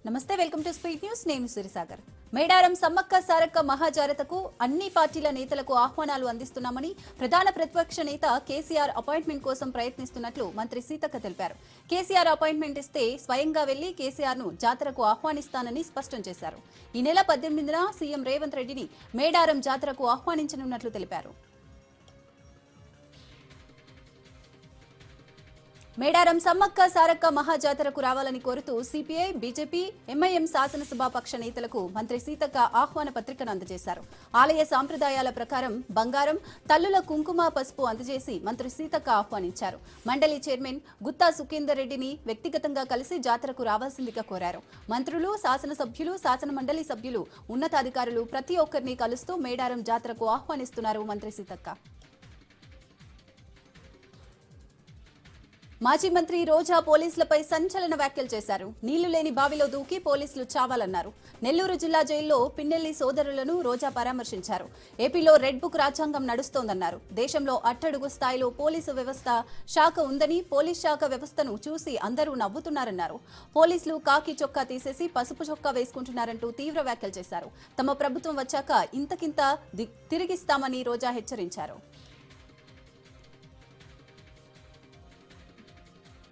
నమస్తే, welcome to speed news. నేను సూరిసాగర్. మేడారం సమ్మక్క సారక్క మహాజాతరకు అన్ని పార్టీల నేతలకు ఆహ్వానాలు అందిస్తున్నామని ప్రధాన ప్రతిపక్ష నేత కేసీఆర్ అపాయింట్మెంట్ కోసం ప్రయత్నిస్తున్నట్లు మంత్రి సీతక్క తెలిపారు. కేసీఆర్ అపాయింట్మెంట్ ఇస్తే స్వయంగా వెళ్లి కేసీఆర్ ను జాతరకు ఆహ్వానిస్తానని స్పష్టం చేశారు. ఈ నెల 18న సీఎం రేవంత్ రెడ్డిని మేడారం జాతరకు ఆహ్వానించనున్నట్లు తెలిపారు. మేడారం సమ్మక్క సారక్క మహాజాతరకు రావాలని కోరుతూ సిపిఐ, బీజేపీ, ఎంఐఎం శాసనసభ పక్ష నేతలకు మంత్రి సీతక్క ఆహ్వాన పత్రికను అందజేశారు. ఆలయ సాంప్రదాయాల ప్రకారం బంగారం, తల్లుల కుంకుమ, పసుపు అందజేసి మంత్రి సీతక్క ఆహ్వానించారు. మండలి చైర్మన్ గుత్తా సుఖేందర్ రెడ్డిని వ్యక్తిగతంగా కలిసి జాతరకు రావాల్సిందిగా కోరారు. మంత్రులు, శాసనసభ్యులు, శాసన మండలి సభ్యులు, ఉన్నతాధికారులు ప్రతి ఒక్కరిని కలుస్తూ మేడారం జాతరకు ఆహ్వానిస్తున్నారు మంత్రి సీతక్క. మాజీ మంత్రి రోజా పోలీసులపై సంచలన వ్యాఖ్యలు చేశారు. నీళ్లు లేని బావిలో దూకి పోలీసులు చావాలన్నారు. నెల్లూరు జిల్లా జైల్లో పిన్నెల్లి సోదరులను రోజా పరామర్శించారు. ఏపీలో రెడ్ బుక్ రాజ్యాంగం నడుస్తోందన్నారు. దేశంలో అట్టడుగు స్థాయిలో పోలీసు వ్యవస్థ శాఖ ఉందని, పోలీస్ శాఖ వ్యవస్థను చూసి అందరూ నవ్వుతున్నారన్నారు. పోలీసులు కాకి చొక్కా తీసేసి పసుపు చొక్కా వేసుకుంటున్నారంటూ తీవ్ర వ్యాఖ్యలు చేశారు. తమ ప్రభుత్వం వచ్చాక ఇంతకింత తిరిగిస్తామని రోజా హెచ్చరించారు.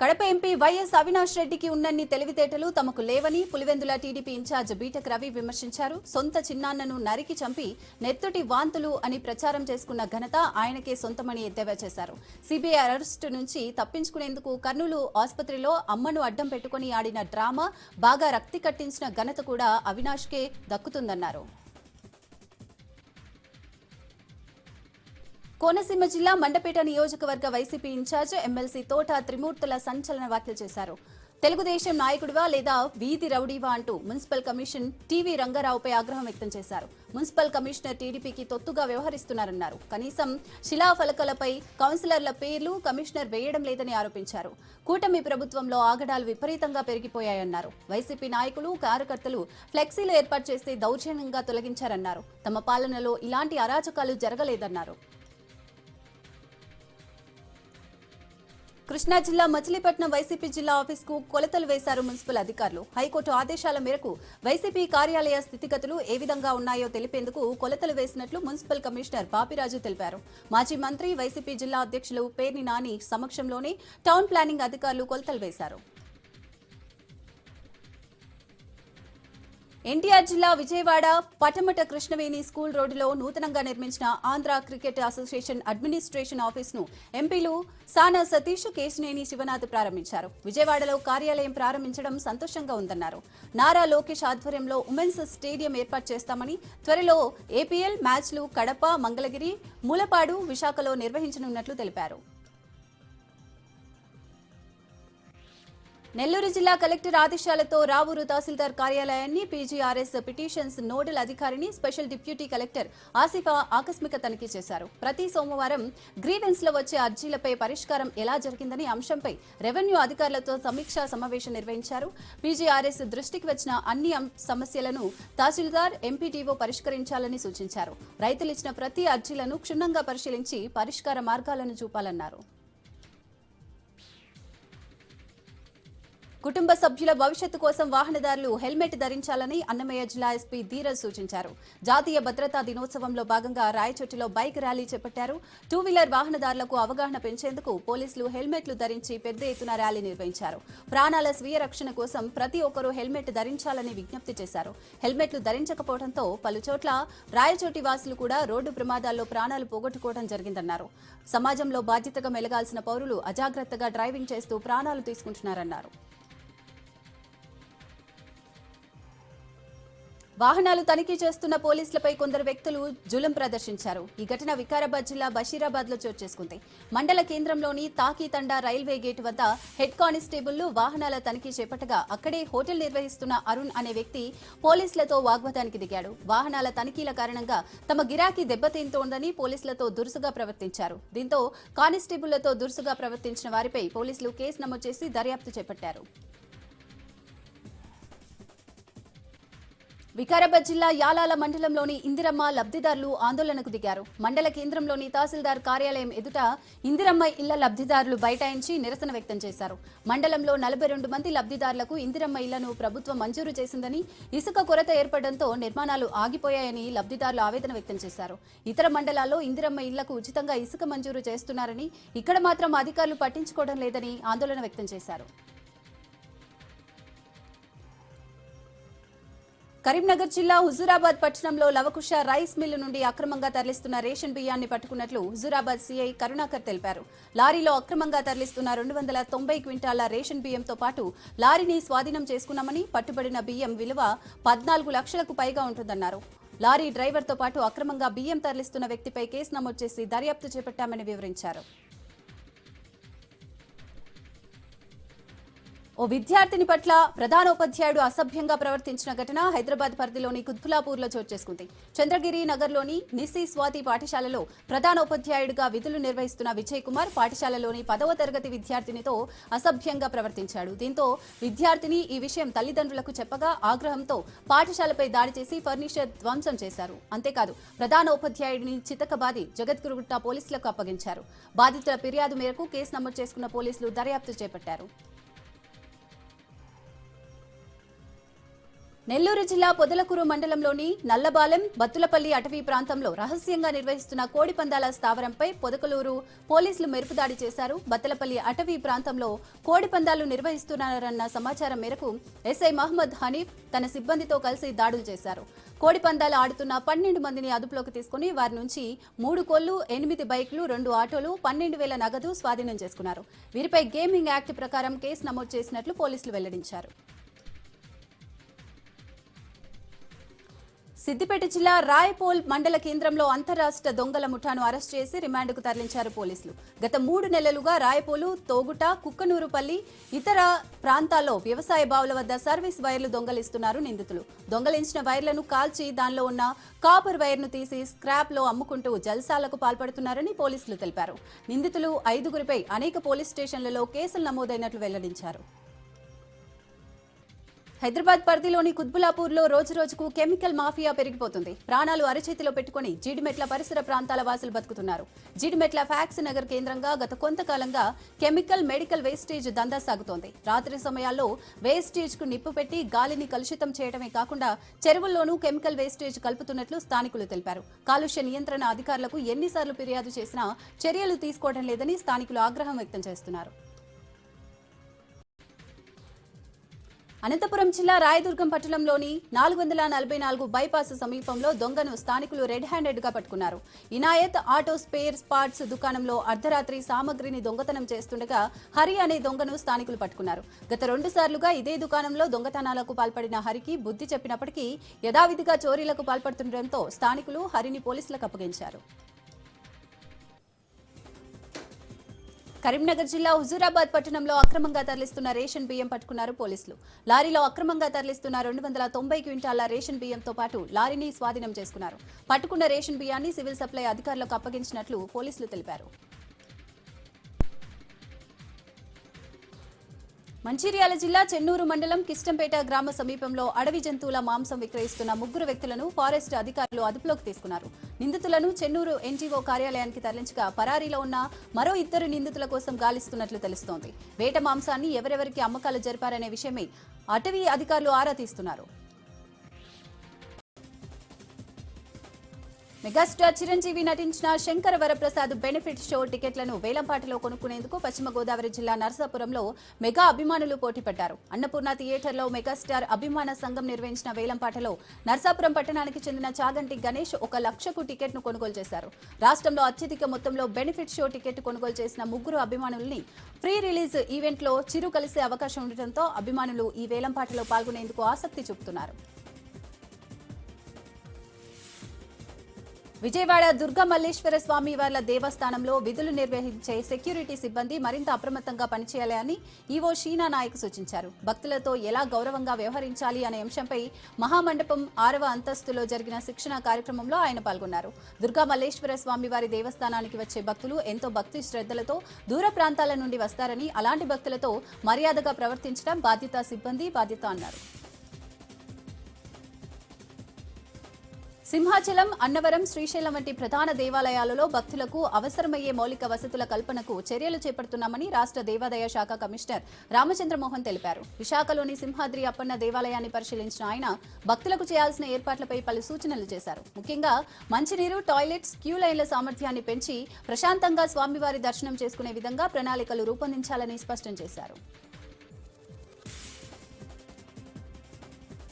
కడప ఎంపీ వైఎస్ అవినాష్ రెడ్డికి ఉన్నన్ని తెలివితేటలు తమకు లేవని పులివెందుల టీడీపీ ఇన్ఛార్జ్ బీటెక్ రవి విమర్శించారు. సొంత చిన్నాన్నను నరికి చంపి నెత్తుటి వాంతులు అని ప్రచారం చేసుకున్న ఘనత ఆయనకే సొంతమని ఎద్దేవా చేశారు. సిబిఐ అరెస్టు నుంచి తప్పించుకునేందుకు కర్నూలు ఆసుపత్రిలో అమ్మను అడ్డం పెట్టుకుని ఆడిన డ్రామా, బాగా రక్తి కట్టించిన ఘనత కూడా అవినాష్కే దక్కుతుందన్నారు. కోనసీమ జిల్లా మండపేట నియోజకవర్గ వైసీపీ ఇన్ఛార్జ్ ఎమ్మెల్సీ తోట త్రిమూర్తుల సంచలన వ్యాఖ్యలు చేశారు. తెలుగుదేశం నాయకుడివా లేదా వీధి రౌడీవా అంటూ మున్సిపల్ కమిషన్ టీవీ రంగారావుపై ఆగ్రహం వ్యక్తం చేశారు. మున్సిపల్ కమిషనర్ టీడీపీకి తొత్తుగా వ్యవహరిస్తున్నారన్నారు. కనీసం శిలాఫలకాలపై కౌన్సిలర్ల పేర్లు కమిషనర్ వేయడం లేదని ఆరోపించారు. కూటమి ప్రభుత్వంలో ఆగడాలు విపరీతంగా పెరిగిపోయాయన్నారు. వైసీపీ నాయకులు, కార్యకర్తలు ఫ్లెక్సీలు ఏర్పాటు చేస్తే దౌర్జన్యంగా తొలగించారన్నారు. తమ పాలనలో ఇలాంటి అరాచకాలు జరగలేదన్నారు. కృష్ణా జిల్లా మచిలీపట్నం వైసీపీ జిల్లా ఆఫీసుకు కొలతలు వేశారు మున్సిపల్ అధికారులు. హైకోర్టు ఆదేశాల మేరకు వైసీపీ కార్యాలయ స్థితిగతులు ఏ విధంగా ఉన్నాయో తెలిపేందుకు కొలతలు వేసినట్లు మున్సిపల్ కమిషనర్ బాపిరాజు తెలిపారు. మాజీ మంత్రి, వైసీపీ జిల్లా అధ్యక్షులు పేర్ని నాని సమక్షంలోనే టౌన్ ప్లానింగ్ అధికారులు కొలతలు వేశారు. ఎన్టీఆర్ జిల్లా విజయవాడ పటమట కృష్ణవేణి స్కూల్ రోడ్డులో నూతనంగా నిర్మించిన ఆంధ్ర క్రికెట్ అసోసియేషన్ అడ్మినిస్ట్రేషన్ ఆఫీసును ఎంపీలు సానా సతీష్, కేశినేని శివనాథ్ ప్రారంభించారు. విజయవాడలో కార్యాలయం ప్రారంభించడం సంతోషంగా ఉందన్నారు. నారా లోకేష్ ఆధ్వర్యంలో ఉమెన్స్ స్టేడియం ఏర్పాటు చేస్తామని, త్వరలో ఏపీఎల్ మ్యాచ్లు కడప, మంగళగిరి, మూలపాడు, విశాఖలో నిర్వహించనున్నట్లు తెలిపారు. నెల్లూరు జిల్లా కలెక్టర్ ఆదేశాలతో రావూరు తహసీల్దార్ కార్యాలయాన్ని పీజీఆర్ఎస్ పిటిషన్స్ నోడల్ అధికారిని స్పెషల్ డిప్యూటీ కలెక్టర్ ఆసిఫా ఆకస్మిక తనిఖీ చేశారు. ప్రతి సోమవారం గ్రీవెన్స్ లో వచ్చే అర్జీలపై పరిష్కారం ఎలా జరిగిందనే అంశంపై రెవెన్యూ అధికారులతో సమీక్షా సమావేశం నిర్వహించారు. పీజీఆర్ఎస్ దృష్టికి వచ్చిన అన్ని సమస్యలను తహసీల్దార్, ఎంపీడీఓ పరిష్కరించాలని సూచించారు. రైతులు ఇచ్చిన ప్రతి అర్జీలను క్షుణ్ణంగా పరిశీలించి పరిష్కార మార్గాలను చూపాలన్నారు. కుటుంబ సభ్యుల భవిష్యత్తు కోసం వాహనదారులు హెల్మెట్ ధరించాలని అన్నమయ్య జిల్లా ఎస్పీ ధీరజ్ సూచించారు. జాతీయ భద్రతా దినోత్సవంలో భాగంగా రాయచోటిలో బైక్ ర్యాలీ చేపట్టారు. టూ వీలర్ వాహనదారులకు అవగాహన పెంచేందుకు పోలీసులు హెల్మెట్లు ధరించి పెద్ద ఎత్తున ర్యాలీ నిర్వహించారు. ప్రాణాల స్వీయ రక్షణ కోసం ప్రతి ఒక్కరూ హెల్మెట్ ధరించాలని విజ్ఞప్తి చేశారు. హెల్మెట్లు ధరించకపోవడంతో పలుచోట్ల రాయచోటి వాసులు కూడా రోడ్డు ప్రమాదాల్లో ప్రాణాలు పోగొట్టుకోవడం జరిగిందన్నారు. సమాజంలో బాధ్యతగా మెలగాల్సిన పౌరులు అజాగ్రత్తగా డ్రైవింగ్ చేస్తూ ప్రాణాలు తీసుకుంటున్నారన్నారు. వాహనాలు తనిఖీ చేస్తున్న పోలీసులపై కొందరు వ్యక్తులు జులుం ప్రదర్శించారు. ఈ ఘటన వికారాబాద్ జిల్లా బషీరాబాద్ లో చోటు చేసుకుంది. మండల కేంద్రంలోని తాకీతండా రైల్వే గేట్ వద్ద హెడ్ కానిస్టేబుల్ వాహనాల తనిఖీ చేపట్టగా అక్కడే హోటల్ నిర్వహిస్తున్న అరుణ్ అనే వ్యక్తి పోలీసులతో వాగ్వాదానికి దిగాడు. వాహనాల తనిఖీల కారణంగా తమ గిరాకీ దెబ్బతింటోందని పోలీసులతో దురుసుగా ప్రవర్తించారు. దీంతో కానిస్టేబుళ్లతో దురుసుగా ప్రవర్తించిన వారిపై పోలీసులు కేసు నమోదు చేసి దర్యాప్తు చేపట్టారు. వికారాబాద్ జిల్లా యాలాల మండలంలోని ఇందిరమ్మ లబ్ధిదారులు ఆందోళనకు దిగారు. మండల కేంద్రంలోని తహసీల్దార్ కార్యాలయం ఎదుట ఇందిరమ్మ ఇళ్ల లబ్ధిదారులు బైఠాయించి నిరసన వ్యక్తం చేశారు. మండలంలో 42 మంది లబ్ధిదారులకు ఇందిరమ్మ ఇళ్లను ప్రభుత్వం మంజూరు చేసిందని, ఇసుక కొరత ఏర్పడడంతో నిర్మాణాలు ఆగిపోయాయని లబ్ధిదారులు ఆవేదన వ్యక్తం చేశారు. ఇతర మండలాల్లో ఇందిరమ్మ ఇళ్లకు ఉచితంగా ఇసుక మంజూరు చేస్తున్నారని, ఇక్కడ మాత్రం అధికారులు పట్టించుకోవడం లేదని ఆందోళన వ్యక్తం చేశారు. కరీంనగర్ జిల్లా హుజూరాబాద్ పట్టణంలో లవకుశ రైస్ మిల్లు నుండి అక్రమంగా తరలిస్తున్న రేషన్ బియ్యాన్ని పట్టుకున్నట్లు హుజూరాబాద్ సీఐ కరుణాకర్ తెలిపారు. లారీలో అక్రమంగా తరలిస్తున్న 290 క్వింటాల రేషన్ బియ్యంతో పాటు లారీని స్వాధీనం చేసుకున్నామని, పట్టుబడిన బియ్యం విలువ 14 లక్షలకు పైగా ఉంటుందన్నారు. లారీ డ్రైవర్తో పాటు అక్రమంగా బియ్యం తరలిస్తున్న వ్యక్తిపై కేసు నమోదు చేసి దర్యాప్తు చేపట్టామని వివరించారు. ఓ విద్యార్థిని పట్ల ప్రధానోపాధ్యాయుడు అసభ్యంగా ప్రవర్తించిన ఘటన హైదరాబాద్ పరిధిలోని కుత్బులాపూర్లో చోటు చేసుకుంది. చంద్రగిరి నగర్లోని నిస్సి స్వాతి పాఠశాలలో ప్రధానోపాధ్యాయుడిగా విధులు నిర్వహిస్తున్న విజయ్ కుమార్ పాఠశాలలోని 10వ తరగతి విద్యార్థినితో అసభ్యంగా ప్రవర్తించాడు. దీంతో విద్యార్థిని ఈ విషయం తల్లిదండ్రులకు చెప్పగా ఆగ్రహంతో పాఠశాలపై దాడి చేసి ఫర్నిచర్ ధ్వంసం చేశారు. అంతేకాదు ప్రధానోపాధ్యాయుడిని చితకబాది జగద్గురుగుట్ట పోలీసులకు అప్పగించారు. బాధితుల ఫిర్యాదు మేరకు కేసు నమోదు చేసుకున్న పోలీసులు దర్యాప్తు చేపట్టారు. నెల్లూరు జిల్లా పొదలకూరు మండలంలోని నల్లబాలెం, బత్తులపల్లి అటవీ ప్రాంతంలో రహస్యంగా నిర్వహిస్తున్న కోడి పందాల స్థావరంపై పొదకలూరు పోలీసులు మెరుపుదాడి చేశారు. బత్తలపల్లి అటవీ ప్రాంతంలో కోడి పందాలు నిర్వహిస్తున్నారన్న సమాచారం మేరకు ఎస్ఐ మహమ్మద్ హనీఫ్ తన సిబ్బందితో కలిసి దాడులు చేశారు. కోడి పందాలు ఆడుతున్న 12 మందిని అదుపులోకి తీసుకుని వారి నుంచి 3 కోళ్లు, 8 బైకులు, 2 ఆటోలు, 12,000 నగదు స్వాధీనం చేసుకున్నారు. వీరిపై గేమింగ్ యాక్ట్ ప్రకారం కేసు నమోదు చేసినట్లు పోలీసులు వెల్లడించారు. సిద్దిపేట జిల్లా రాయపోల్ మండల కేంద్రంలో అంతరాష్ట్ర దొంగల ముఠాను అరెస్ట్ చేసి రిమాండ్కు తరలించారు పోలీసులు. గత 3 నెలలుగా రాయపోలు, తోగుట, కుక్కనూరుపల్లి, ఇతర ప్రాంతాల్లో వ్యవసాయ బావుల వద్ద సర్వీస్ వైర్లు దొంగలిస్తున్నారు నిందితులు. దొంగలించిన వైర్లను కాల్చి దానిలో ఉన్న కాపర్ వైర్ను తీసి స్క్రాప్లో అమ్ముకుంటూ జల్సాలకు పాల్పడుతున్నారని పోలీసులు తెలిపారు. నిందితులు 5గురిపై అనేక పోలీస్ స్టేషన్లలో కేసులు నమోదైనట్లు వెల్లడించారు. హైదరాబాద్ పరిధిలోని కుత్బులాపూర్లో రోజురోజుకు కెమికల్ మాఫియా పెరిగిపోతుంది. ప్రాణాలు అరచేతిలో పెట్టుకుని జీడిమెట్ల పరిసర ప్రాంతాల వాసులు బతుకుతున్నారు. జీడిమెట్ల ఫ్యాక్స్ నగర్ కేంద్రంగా గత కొంతకాలంగా కెమికల్, మెడికల్ వేస్టేజ్ దందా సాగుతోంది. రాత్రి సమయాల్లో వేస్టేజ్ కు నిప్పు పెట్టి గాలిని కలుషితం చేయడమే కాకుండా చెరువుల్లోనూ కెమికల్ వేస్టేజ్ కలుపుతున్నట్లు స్థానికులు తెలిపారు. కాలుష్య నియంత్రణ అధికారులకు ఎన్నిసార్లు ఫిర్యాదు చేసినా చర్యలు తీసుకోవడం లేదని స్థానికులు ఆగ్రహం వ్యక్తం చేస్తున్నారు. అనంతపురం జిల్లా రాయదుర్గం పట్టణంలోని 444 బైపాస్ సమీపంలో దొంగను స్థానికులు రెడ్ హ్యాండెడ్ గా పట్టుకున్నారు. ఇనాయత్ ఆటో స్పేర్ పార్ట్స్ దుకాణంలో అర్ధరాత్రి సామగ్రిని దొంగతనం చేస్తుండగా హరి అనే దొంగను స్థానికులు పట్టుకున్నారు. గత 2 సార్లుగా ఇదే దుకాణంలో దొంగతనాలకు పాల్పడిన హరికి బుద్ధి చెప్పినప్పటికీ యథావిధిగా చోరీలకు పాల్పడుతుండటంతో స్థానికులు హరిని పోలీసులకు అప్పగించారు. కరీంనగర్ జిల్లా హుజూరాబాద్ పట్టణంలో అక్రమంగా తరలిస్తున్న రేషన్ బియ్యం పట్టుకున్నారు పోలీసులు. లారీలో అక్రమంగా తరలిస్తున్న 290 క్వింటాల రేషన్ బియ్యంతో పాటు లారీని స్వాధీనం చేసుకున్నారు. పట్టుకున్న రేషన్ బియ్యాన్ని సివిల్ సప్లై అధికారులకు అప్పగించినట్లు పోలీసులు తెలిపారు. మంచిర్యాల జిల్లా చెన్నూరు మండలం కిష్టంపేట గ్రామ సమీపంలో అడవి జంతువుల మాంసం విక్రయిస్తున్న 3 వ్యక్తులను ఫారెస్ట్ అధికారులు అదుపులోకి తీసుకున్నారు. నిందితులను చెన్నూరు ఎన్జీఓ కార్యాలయానికి తరలించగా పరారీలో ఉన్న మరో 2 నిందితుల కోసం గాలిస్తున్నట్లు తెలుస్తోంది. వేట మాంసాన్ని ఎవరెవరికి అమ్మకాలు జరిపారనే విషయమై అటవీ అధికారులు ఆరా తీస్తున్నారు. మెగాస్టార్ చిరంజీవి నటించిన శంకర వరప్రసాద్ బెనిఫిట్ షో టికెట్లను వేలంపాటలో కొనుక్కునేందుకు పశ్చిమ గోదావరి జిల్లా నర్సాపురంలో మెగా అభిమానులు పోటీపడ్డారు. అన్నపూర్ణ థియేటర్లో మెగాస్టార్ అభిమాన సంఘం నిర్వహించిన వేలంపాటలో నర్సాపురం పట్టణానికి చెందిన చాగంటి గణేష్ 1 లక్షకు టికెట్ను కొనుగోలు చేశారు. రాష్ట్రంలో అత్యధిక మొత్తంలో బెనిఫిట్ షో టికెట్ కొనుగోలు చేసిన 3 అభిమానుల్ని ప్రీ రిలీజ్ ఈవెంట్లో చిరు కలిసే అవకాశం ఉండటంతో అభిమానులు ఈ వేలంపాటలో పాల్గొనేందుకు ఆసక్తి చూపుతున్నారు. విజయవాడ దుర్గా మల్లేశ్వర స్వామి వార్ల దేవస్థానంలో విధులు నిర్వహించే సెక్యూరిటీ సిబ్బంది మరింత అప్రమత్తంగా పనిచేయాలని ఈవో షీనా నాయక్ సూచించారు. భక్తులతో ఎలా గౌరవంగా వ్యవహరించాలి అనే అంశంపై మహామండపం 6వ అంతస్తులో జరిగిన శిక్షణ కార్యక్రమంలో ఆయన పాల్గొన్నారు. దుర్గా మల్లేశ్వర స్వామి వారి దేవస్థానానికి వచ్చే భక్తులు ఎంతో భక్తి శ్రద్ధలతో దూర ప్రాంతాల నుండి వస్తారని, అలాంటి భక్తులతో మర్యాదగా ప్రవర్తించడం సిబ్బంది బాధ్యత అన్నారు. సింహాచలం, అన్నవరం, శ్రీశైలం వంటి ప్రధాన దేవాలయాలలో భక్తులకు అవసరమయ్యే మౌలిక వసతుల కల్పనకు చర్యలు చేపడుతున్నామని రాష్ట్ర దేవాదాయ శాఖ కమిషనర్ రామచంద్రమోహన్ తెలిపారు. విశాఖలోని సింహాద్రి అప్పన్న దేవాలయాన్ని పరిశీలించిన ఆయన భక్తులకు చేయాల్సిన ఏర్పాట్లపై పలు సూచనలు చేశారు. ముఖ్యంగా మంచినీరు, టాయిలెట్స్, క్యూ లైన్ల సామర్థ్యాన్ని పెంచి ప్రశాంతంగా స్వామివారి దర్శనం చేసుకునే విధంగా ప్రణాళికలు రూపొందించాలని స్పష్టం చేశారు.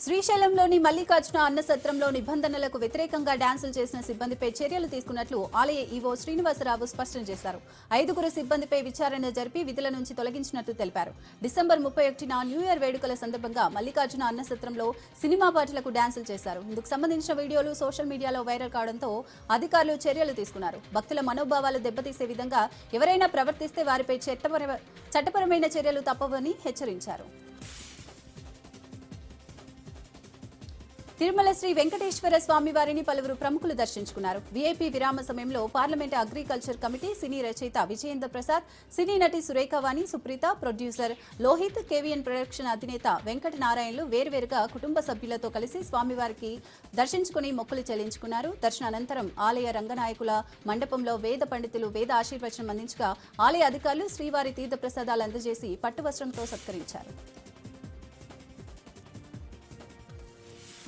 శ్రీశైలంలోని మల్లికార్జున అన్నసత్రంలో నిబంధనలకు వ్యతిరేకంగా డాన్సులు చేసిన సిబ్బందిపై చర్యలు తీసుకున్నట్లు ఆలయ ఈవో శ్రీనివాసరావు స్పష్టం చేశారు. 5గురు సిబ్బందిపై విచారణ జరిపి విధుల నుంచి తొలగించినట్లు తెలిపారు. డిసెంబర్ 31న న్యూ ఇయర్ వేడుకల సందర్భంగా మల్లికార్జున అన్నసత్రంలో సినిమా పాటలకు డాన్సులు చేశారు. ఇందుకు సంబంధించిన వీడియోలు సోషల్ మీడియాలో వైరల్ కావడంతో అధికారులు చర్యలు తీసుకున్నారు. భక్తుల మనోభావాలు దెబ్బతీసే విధంగా ఎవరైనా ప్రవర్తిస్తే వారిపై చట్టపరమైన చర్యలు తప్పవని హెచ్చరించారు. తిరుమల శ్రీ వెంకటేశ్వర స్వామి వారిని పలువురు ప్రముఖులు దర్శించుకున్నారు. వీఐపీ విరామ సమయంలో పార్లమెంట్ అగ్రికల్చర్ కమిటీ సినీ రచయిత విజయేంద్ర ప్రసాద్, సినీ నటి Surekha Vani, Supreetha, producer Lohith, KVN production అధినేత వెంకట నారాయణలు వేర్వేరుగా కుటుంబ సభ్యులతో కలిసి స్వామివారికి దర్శించుకుని మొక్కులు చెల్లించుకున్నారు. దర్శనానంతరం ఆలయ రంగనాయకుల మండపంలో వేద పండితులు వేద ఆశీర్వచనం అందించగా ఆలయ అధికారులు శ్రీవారి తీర్థ ప్రసాదాలు అందజేసి పట్టువస్త్రంతో సత్కరించారు.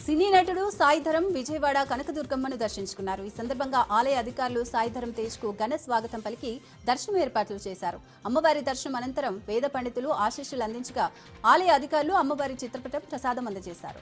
సినీ నటుడు సాయిధరం విజయవాడ కనకదుర్గమ్మను దర్శించుకున్నారు. ఈ సందర్భంగా ఆలయ అధికారులు సాయిధరం తేజ్ కు ఘన స్వాగతం పలికి దర్శనం ఏర్పాట్లు చేశారు. అమ్మవారి దర్శనం అనంతరం వేద పండితులు ఆశీస్సులు అందించగా ఆలయ అధికారులు అమ్మవారి చిత్రపటం ప్రసాదం అందజేశారు.